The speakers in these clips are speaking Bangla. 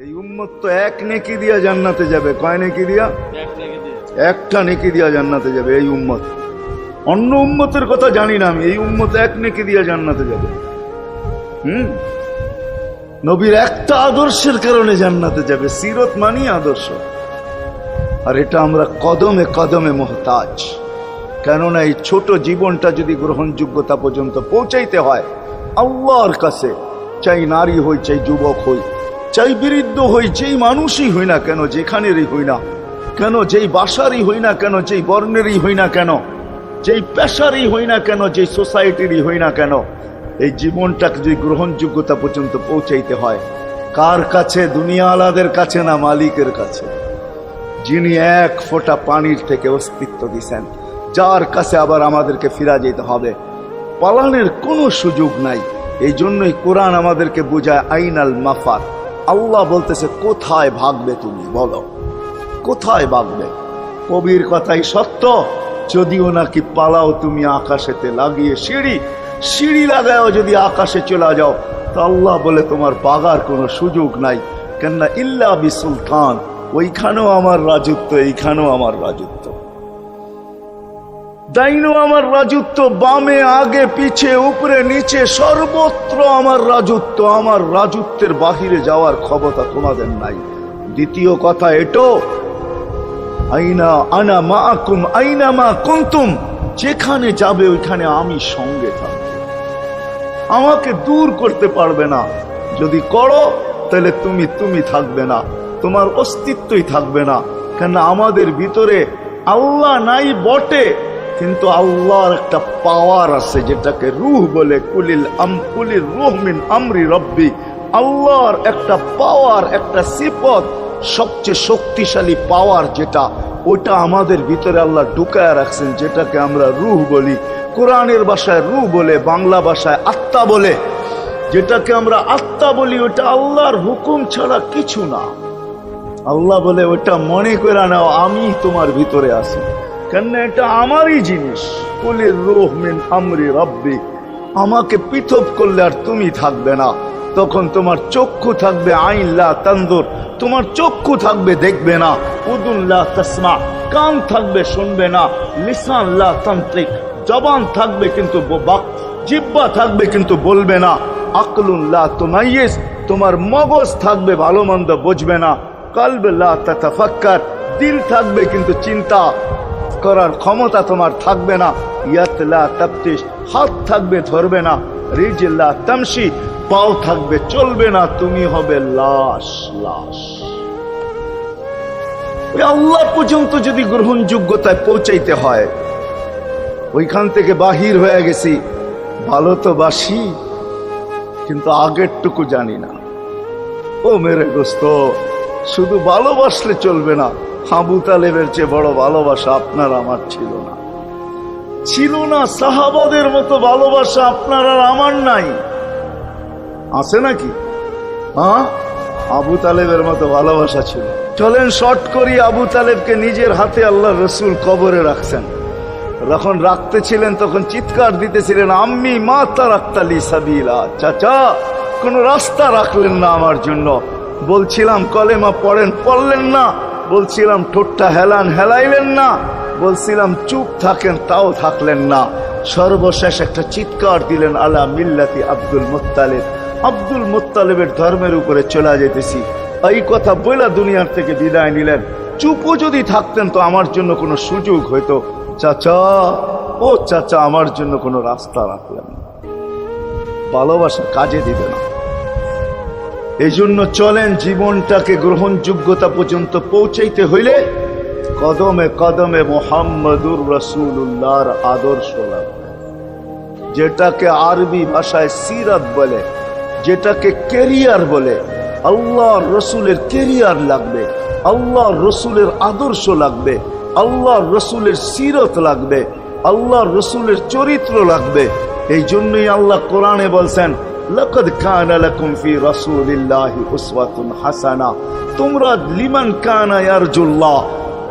এই উম্মত তো এক নেকি দিয়া জান্নাতে যাবে। কয় নেকি দিয়া? একটা নেকি দিয়া জান্নাতে যাবে এই উম্মত। অন্য উম্মতের কথা জানি না আমি, এই উম্মত এক নেকি দিয়া জান্নাতে যাবে। নবীর একটা আদর্শের কারণে জান্নাতে যাবে। সিরত মানি আদর্শ, আর এটা আমরা কদমে কদমে মুহতাজ। কেননা এই ছোট জীবনটা যদি গ্রহণযোগ্যতা পর্যন্ত পৌঁছাইতে হয় আল্লাহর কাছে, চাই নারী হই, চাই যুবক হই, চাই বৃদ্ধ হই, যেই মানুষই হই না কেন, যেখানেরই হই না কেন, যেই বাসারই হই না কেন, যেই বর্ণেরই হই না কেন, যেই পেশারই হই না কেন, যেই সোসাইটিরই হই না কেন, এই জীবনটাকে যদি গ্রহণযোগ্যতা পর্যন্ত পৌঁছাইতে হয় কার কাছে? দুনিয়া আলাদের কাছে না, মালিকের কাছে, যিনি এক ফোঁটা পানির থেকে অস্তিত্ব দিছেন, যার কাছে আবার আমাদেরকে ফিরা যেতে হবে। পালানের কোনো সুযোগ নাই। এই জন্যই কোরআন আমাদেরকে বোঝায় আইনাল মাফার। আল্লাহ বলতেছে কোথায় ভাগবে তুমি, বলো কোথায় ভাগবে? কবির কথাই সত্য, যদিও নাকি পালাও তুমি আকাশেতে লাগিয়ে সিঁড়ি লাগাও, যদি আকাশে চলে যাও তো আল্লাহ বলে তোমার বাগার কোনো সুযোগ নাই। কেননা ইল্লা বিসুলতান, ওইখানেও আমার রাজত্ব, এইখানেও আমার রাজত্ব, ডাইনো আমার রাজত্ব, বামে আগে পিছে উপরে নিচে সর্বত্র আমার রাজত্ব। আমার রাজত্বের বাহিরে যাওয়ার ক্ষমতা তোমাদের নাই। দ্বিতীয় কথা এটো, আইনা আনা মাআকুম আইনা মা কুনতুম, যেখানে যাবে ওইখানে আমি সঙ্গে থাকব, আমাকে দূর করতে পারবে না। যদি করো তাহলে তুমি থাকবে না, তোমার অস্তিত্বই থাকবে না। কেন আমাদের ভিতরে আল্লাহ নাই বটে, কিন্তু আল্লাহর একটা পাওয়ার আছে যেটাকে রূহ বলে। কুলির রূহ মিন আমরি রব্বি, আল্লাহর একটা পাওয়ার, একটা সিফত, সবচেয়ে শক্তিশালী পাওয়ার যেটা, ওটা আমাদের ভিতরে আল্লাহ ঢুকায় রাখছেন, যেটাকে আমরা রূহ বলি। কোরআনের ভাষায় রূহ বলে, বাংলা ভাষায় আত্মা বলে। যেটাকে আমরা আত্মা বলি ওটা আল্লাহর হুকুম ছাড়া কিছু না। আল্লাহ বলে ওটা মনে করে নাও আমি তোমার ভিতরে আছি, কেন এটা আমারই জিনিস। কুলির রূহ মিন আমরি রব্বি, আমাকে পৃথক করলে আর তুমি থাকবে না। তখন তোমার চক্ষু থাকবে আইন লা তানজুর, তোমার চক্ষু থাকবে দেখবে না। উদুন লা তাসমা, কান থাকবে শুনবে না। লিসান লা তানতিক, জবান থাকবে কিন্তু জিহ্বা থাকবে কিন্তু বলবে না। আকলুন লা তুমাইয়িজ, তোমার মগজ থাকবে ভালো মন্দ বুঝবে না। কলব লা তাতাফাক্কার, দিল থাকবে কিন্তু চিন্তা করার ক্ষমতা তোমার থাকবে না। ইয়াত লা তাফতিশ, হাত থাকবে ধরবে না। রিজল লা তামশি, পাও থাকবে চলবে না। তুমি হবে লাশ। ওই আল্লাহ পর্যন্ত যদি গ্রহণযোগ্যতায় পৌঁছাইতে হয়, ওইখান থেকে বাহির হয়ে গেছি। ভালো তো বাসি, কিন্তু আগেরটুকু জানি না। ও মেরে দোস্ত, শুধু ভালোবাসলে চলবে না। আবু তালেবের চেয়ে বড় ভালোবাসা আপনার আমার ছিল না। সাহাবাদের মতো ভালোবাসা আপনার আর আমার নাই। আছে নাকি? হ্যাঁ, আবু তালেবের মতো ভালোবাসা ছিল। চলেন শর্ট করি। আবু তালেবকে নিজের হাতে আল্লাহ রসুল কবরে রাখছেন। যখন রাখতেছিলেন তখন চিৎকার দিতেছিলেন, আম্মি মা তারাক্তালি সাবিলা, চাচা কোন রাস্তা রাখলেন না আমার জন্য। বলছিলাম কলেমা পড়লেন না। বলছিলাম ঠোঁটটা হেলাইলেন না। বলছিলাম চুপ থাকেন, তাও থাকলেন না। সর্বশেষ একটা চিৎকার দিলেন, আলা মিল্লাতি আব্দুল মুত্তালিব, আব্দুল মুত্তালিবের ধর্মের উপরে চলে যেতেছি। এই কথা বইলা দুনিয়ার থেকে বিদায় নিলেন। চুপও যদি থাকতেন তো আমার জন্য কোনো সুযোগ হইতো। চাচা, ও চাচা, আমার জন্য কোনো রাস্তা রাখলেন না। ভালোবাসা কাজে দিবে না। এই জন্য চলেন, জীবনটাকে গ্রহণযোগ্যতা পর্যন্ত পৌঁছাইতে হইলে কদমে কদমে মুহাম্মদুর রাসূলুল্লাহর আদর্শ লাগবে। যেটাকে আরবি ভাষায় সিরাত বলে, যেটাকে কেরিয়ার বলে। আল্লাহর রসুলের কেরিয়ার লাগবে, আল্লাহর রসুলের আদর্শ লাগবে, আল্লাহর রসুলের সিরত লাগবে, আল্লাহর রসুলের চরিত্র লাগবে। এই জন্যই আল্লাহ কোরআনে বলছেন, লাকাদ কানা লাকুম ফি রাসূলিল্লাহি উসওয়াতুন হাসানা, তোমরা লিমান কানা ইয়ারজুল্লাহ,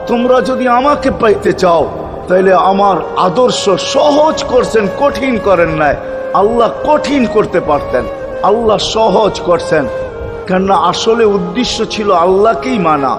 তোমরা যদি আমাকে পাইতে চাও তাহলে আমার আদর্শ সহজ করছেন, কঠিন করেন নাই। আল্লাহ কঠিন করতে পারতেন, আল্লাহ সহজ করছেন। কেননা আসলে উদ্দেশ্য ছিল আল্লাহকেই মানা,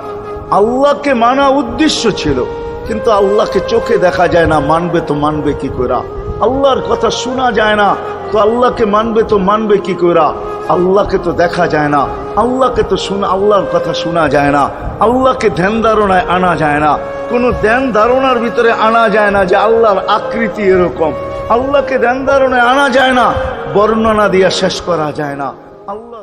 আল্লাহকে মানা উদ্দেশ্য ছিল। কিন্তু আল্লাহকে চোখে দেখা যায় না, মানবে তো মানবে কি করে? আল্লাহর কথা শোনা যায় না, তো আল্লাহকে মানবে তো মানবে কি করে? আল্লাহকে তো দেখা যায় না, আল্লাহকে তো আল্লাহর কথা শোনা যায় না, আল্লাহকে ধ্যান ধারণায় আনা যায় না, কোনো ধ্যান ধারণার ভিতরে আনা যায় না যে আল্লাহর আকৃতি এরকম। আল্লাহকে ধ্যান ধারণায় আনা যায় না, বর্ণনা দিয়া শেষ করা যায় না। আল্লাহ